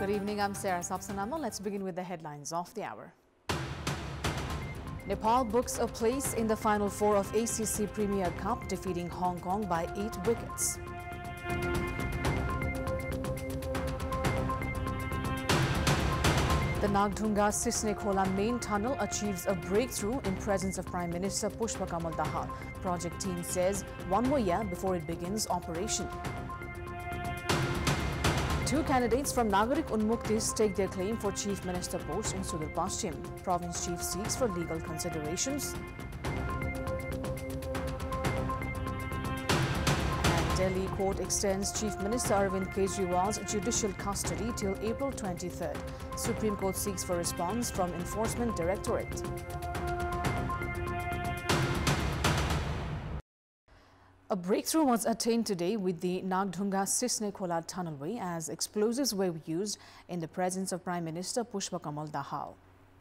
Good evening, I'm Sapsanamma. Let's begin with the headlines of the hour. Nepal books a place in the Final Four of ACC Premier Cup, defeating Hong Kong by 8 wickets. The Nagdhunga Sisne Khola main tunnel achieves a breakthrough in presence of Prime Minister Pushpa Kamal Dahal. Project team says 1 more year before it begins operation. 2 candidates from Nagarik Unmukti stake their claim for Chief Minister post in Sudur Paschim. Province Chief seeks for legal considerations. And Delhi court extends Chief Minister Arvind Kejriwal's judicial custody till April 23rd. Supreme Court seeks for response from Enforcement Directorate. A breakthrough was attained today with the Nagdhunga Sisne Khola tunnelway as explosives were used in the presence of Prime Minister Pushpa Kamal Dahal.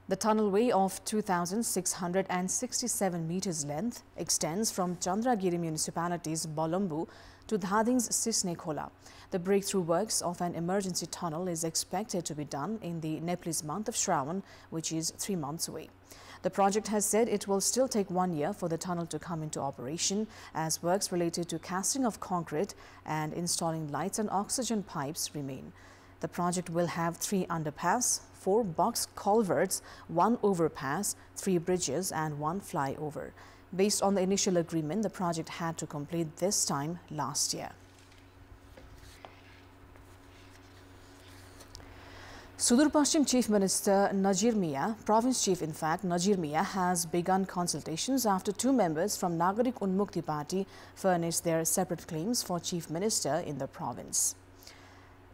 The tunnelway of 2,667 meters length extends from Chandragiri municipality's Balambu to Dhading's Sisne Khola. The breakthrough works of an emergency tunnel is expected to be done in the Nepalese month of Shravan, which is 3 months away. The project has said it will still take 1 year for the tunnel to come into operation, as works related to casting of concrete and installing lights and oxygen pipes remain. The project will have 3 underpass, 4 box culverts, 1 overpass, 3 bridges and 1 flyover. Based on the initial agreement, the project had to complete this time last year. Sudur Paschim Chief Minister Nazir Mia, Province Chief in fact, Nazir Mia has begun consultations after 2 members from Nagarik Unmukti Party furnished their separate claims for Chief Minister in the province.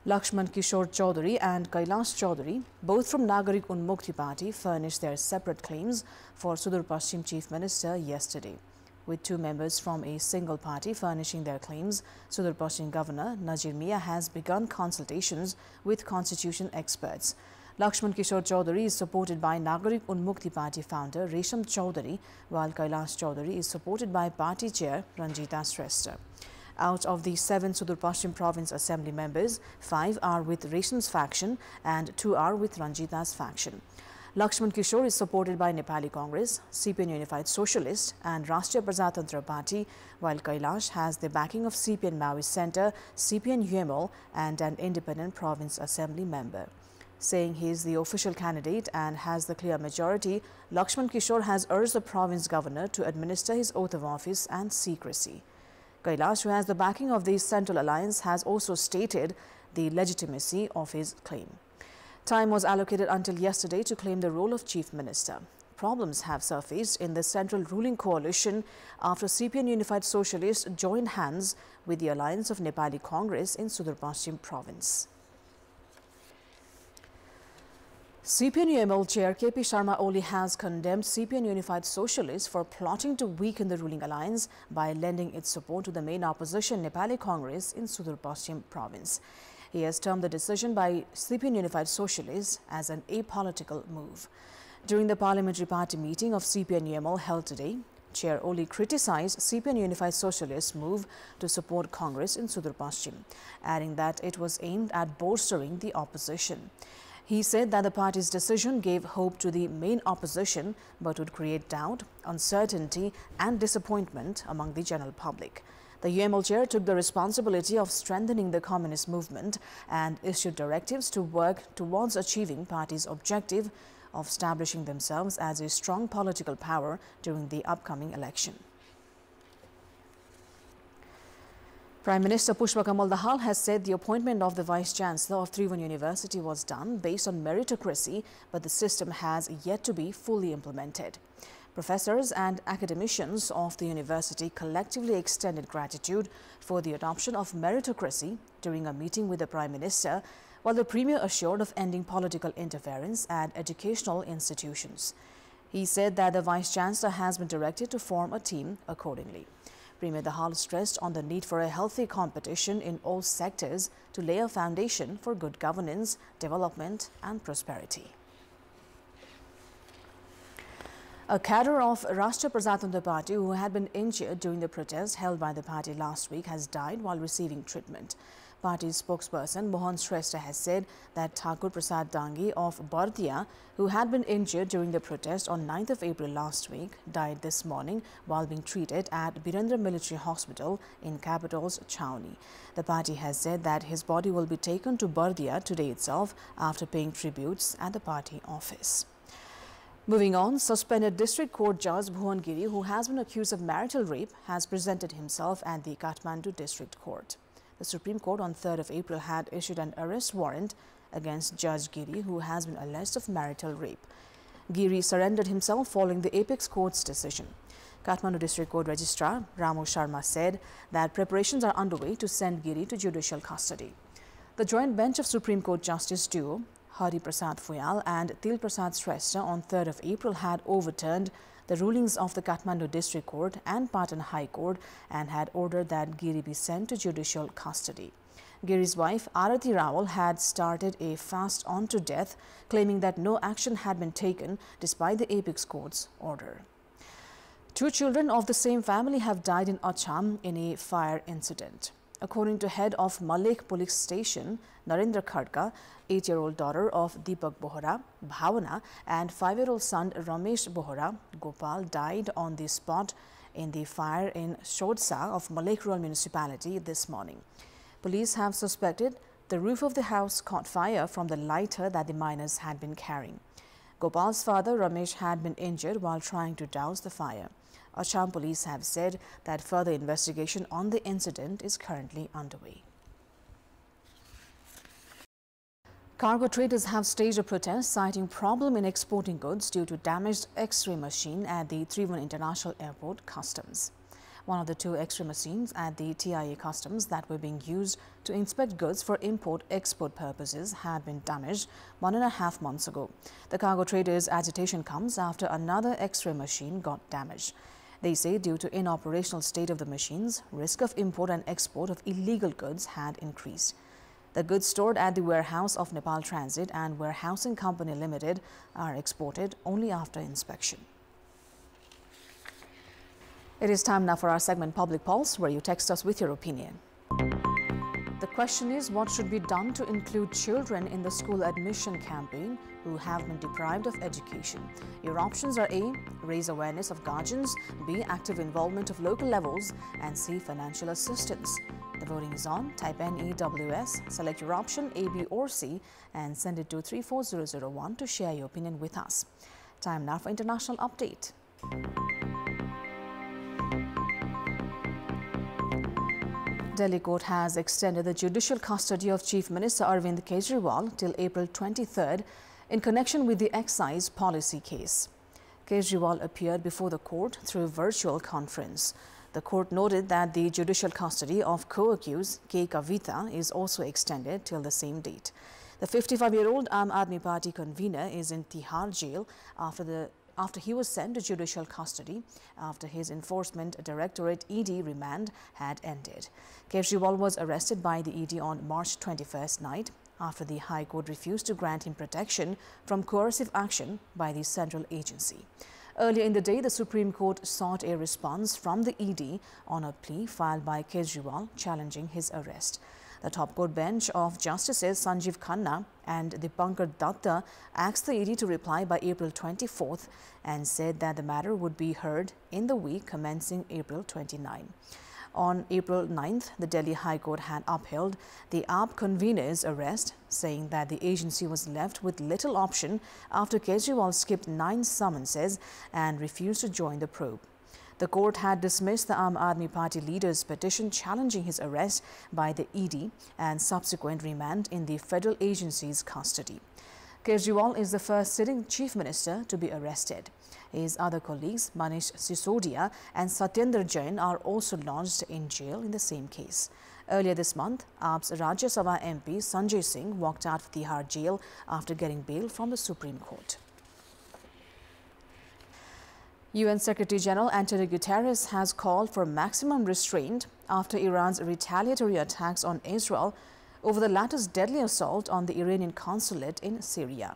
Lakshman Kishore Chaudhary and Kailash Chaudhary, both from Nagarik Unmukti Party, furnished their separate claims for Sudur Paschim Chief Minister yesterday. With 2 members from a single party furnishing their claims, Sudur Paschim Governor Nazir Mia has begun consultations with constitution experts. Lakshman Kishore Chaudhary is supported by Nagarik Unmukti Party founder Resham Chaudhary, while Kailash Chaudhary is supported by party chair Ranjita Shrestha. Out of the 7 Sudur Paschim Province Assembly members, 5 are with Resham's faction and 2 are with Ranjita's faction. Lakshman Kishore is supported by Nepali Congress, CPN Unified Socialist and Rastriya Prajatantra Party, while Kailash has the backing of CPN Maoist Centre, CPN UML and an independent Province Assembly member. Saying he is the official candidate and has the clear majority, Lakshman Kishore has urged the province governor to administer his oath of office and secrecy. Kailash, who has the backing of the Central Alliance, has also stated the legitimacy of his claim. Time was allocated until yesterday to claim the role of Chief Minister. Problems have surfaced in the central ruling coalition after CPN Unified Socialists joined hands with the Alliance of Nepali Congress in Sudur Paschim Province. CPN UML Chair KP Sharma Oli has condemned CPN Unified Socialists for plotting to weaken the ruling alliance by lending its support to the main opposition Nepali Congress in Sudur Paschim Province. He has termed the decision by CPN Unified Socialists as an apolitical move. During the parliamentary party meeting of CPN UML held today, Chair Oli criticized CPN Unified Socialists' move to support Congress in Sudur Paschim, adding that it was aimed at bolstering the opposition. He said that the party's decision gave hope to the main opposition but would create doubt, uncertainty and disappointment among the general public. The UML chair took the responsibility of strengthening the communist movement and issued directives to work towards achieving party's objective of establishing themselves as a strong political power during the upcoming election. Prime Minister Pushpa Kamal Dahal has said the appointment of the Vice Chancellor of Tribhuvan University was done based on meritocracy, but the system has yet to be fully implemented. Professors and academicians of the university collectively extended gratitude for the adoption of meritocracy during a meeting with the Prime Minister, while the Premier assured of ending political interference at educational institutions. He said that the Vice Chancellor has been directed to form a team accordingly. Premier Dahal stressed on the need for a healthy competition in all sectors to lay a foundation for good governance, development and prosperity. A cadre of Rastriya Prajatantra Party who had been injured during the protest held by the party last week has died while receiving treatment. Party spokesperson Mohan Rastriya has said that Thakur Prasad Dangi of Bardia, who had been injured during the protest on 9th of April last week, died this morning while being treated at Birendra Military Hospital in capital's Chhaoni. The party has said that his body will be taken to Bardia today itself after paying tributes at the party office. Moving on, suspended District Court Judge Bhuvan Giri, who has been accused of marital rape, has presented himself at the Kathmandu District Court. The Supreme Court on 3rd of April had issued an arrest warrant against Judge Giri, who has been alleged of marital rape. Giri surrendered himself following the Apex Court's decision. Kathmandu District Court Registrar Ramu Sharma said that preparations are underway to send Giri to judicial custody. The joint bench of Supreme Court Justice duo Hari Prasad Fuyal and Til Prasad Shrestha on 3rd of April had overturned the rulings of the Kathmandu District Court and Patan High Court and had ordered that Giri be sent to judicial custody. Giri's wife Arati Rawal had started a fast on to death, claiming that no action had been taken despite the Apex Court's order. 2 children of the same family have died in Acham in a fire incident. According to head of Malek Police Station, Narendra Khadka, 8-year-old daughter of Deepak Bohra, Bhavana, and 5-year-old son Ramesh Bohra, Gopal, died on the spot in the fire in Shodsa of Malek Rural Municipality this morning. Police have suspected the roof of the house caught fire from the lighter that the miners had been carrying. Gopal's father, Ramesh, had been injured while trying to douse the fire. Assam police have said that further investigation on the incident is currently underway. Cargo traders have staged a protest citing problem in exporting goods due to damaged X-ray machine at the Trivandrum International Airport Customs. One of the 2 X-ray machines at the TIA Customs that were being used to inspect goods for import-export purposes had been damaged 1.5 months ago. The cargo traders' agitation comes after another X-ray machine got damaged. They say due to inoperational state of the machines, risk of import and export of illegal goods had increased. The goods stored at the warehouse of Nepal Transit and Warehousing Company Limited are exported only after inspection. It is time now for our segment Public Pulse, where you text us with your opinion. The question is, what should be done to include children in the school admission campaign who have been deprived of education? Your options are A, raise awareness of guardians, B, active involvement of local levels, and C, financial assistance. The voting is on. Type NEWS, select your option A, B or C and send it to 34001 to share your opinion with us. Time now for international update. Delhi court has extended the judicial custody of Chief Minister Arvind Kejriwal till April 23rd in connection with the excise policy case. Kejriwal appeared before the court through a virtual conference. The court noted that the judicial custody of co-accused K. Kavita is also extended till the same date. The 55-year-old Aam Aadmi Party convener is in Tihar jail after he was sent to judicial custody after his Enforcement Directorate ED remand had ended. Kejriwal was arrested by the ED on March 21st night after the High Court refused to grant him protection from coercive action by the central agency. Earlier in the day, the Supreme Court sought a response from the ED on a plea filed by Kejriwal challenging his arrest. The top court bench of Justices Sanjeev Khanna and Dipankar Datta asked the ED to reply by April 24th and said that the matter would be heard in the week commencing April 29. On April 9th, the Delhi High Court had upheld the AAP convener's arrest, saying that the agency was left with little option after Kejriwal skipped 9 summonses and refused to join the probe. The court had dismissed the Aam Aadmi Party leader's petition challenging his arrest by the ED and subsequent remand in the federal agency's custody. Kejriwal is the first sitting chief minister to be arrested. His other colleagues, Manish Sisodia and Satyendra Jain, are also lodged in jail in the same case. Earlier this month, AAP's Rajya Sabha MP Sanjay Singh walked out of Tihar jail after getting bail from the Supreme Court. UN Secretary General Antonio Guterres has called for maximum restraint after Iran's retaliatory attacks on Israel over the latter's deadly assault on the Iranian consulate in Syria.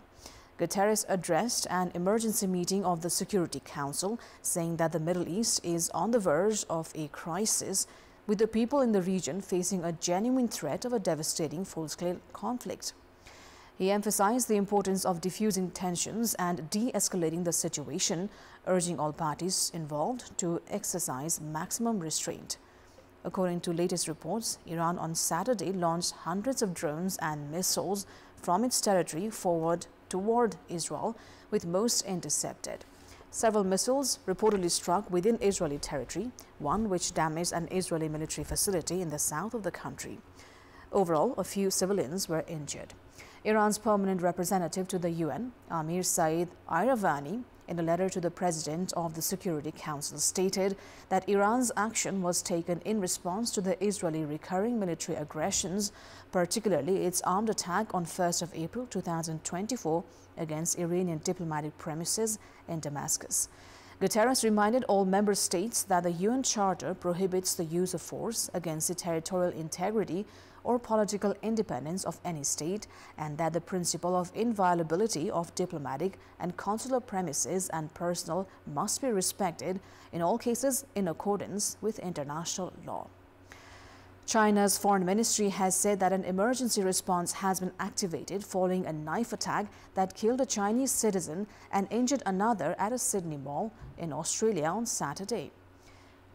Guterres addressed an emergency meeting of the Security Council, saying that the Middle East is on the verge of a crisis with the people in the region facing a genuine threat of a devastating full-scale conflict. He emphasized the importance of diffusing tensions and de-escalating the situation, urging all parties involved to exercise maximum restraint. According to latest reports, Iran on Saturday launched hundreds of drones and missiles from its territory forward toward Israel, with most intercepted. Several missiles reportedly struck within Israeli territory, one which damaged an Israeli military facility in the south of the country. Overall, a few civilians were injured. Iran's permanent representative to the UN, Amir Saeed Iravani, in a letter to the President of the Security Council, stated that Iran's action was taken in response to the Israeli recurring military aggressions, particularly its armed attack on 1st of April 2024 against Iranian diplomatic premises in Damascus. Guterres reminded all member states that the UN Charter prohibits the use of force against the territorial integrity or political independence of any state, and that the principle of inviolability of diplomatic and consular premises and personnel must be respected in all cases in accordance with international law. China's foreign ministry has said that an emergency response has been activated following a knife attack that killed a Chinese citizen and injured another at a Sydney mall in Australia on Saturday.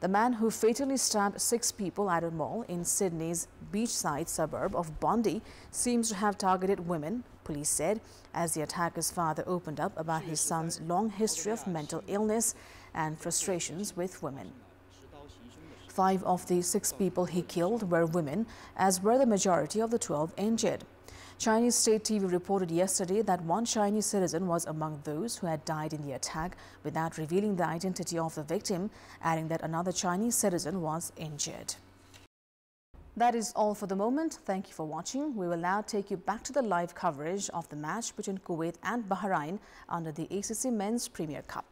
The man who fatally stabbed 6 people at a mall in Sydney's beachside suburb of Bondi seems to have targeted women, police said, as the attacker's father opened up about his son's long history of mental illness and frustrations with women. 5 of the 6 people he killed were women, as were the majority of the 12 injured. Chinese state TV reported yesterday that one Chinese citizen was among those who had died in the attack without revealing the identity of the victim, adding that another Chinese citizen was injured. That is all for the moment. Thank you for watching. We will now take you back to the live coverage of the match between Kuwait and Bahrain under the ACC Men's Premier Cup.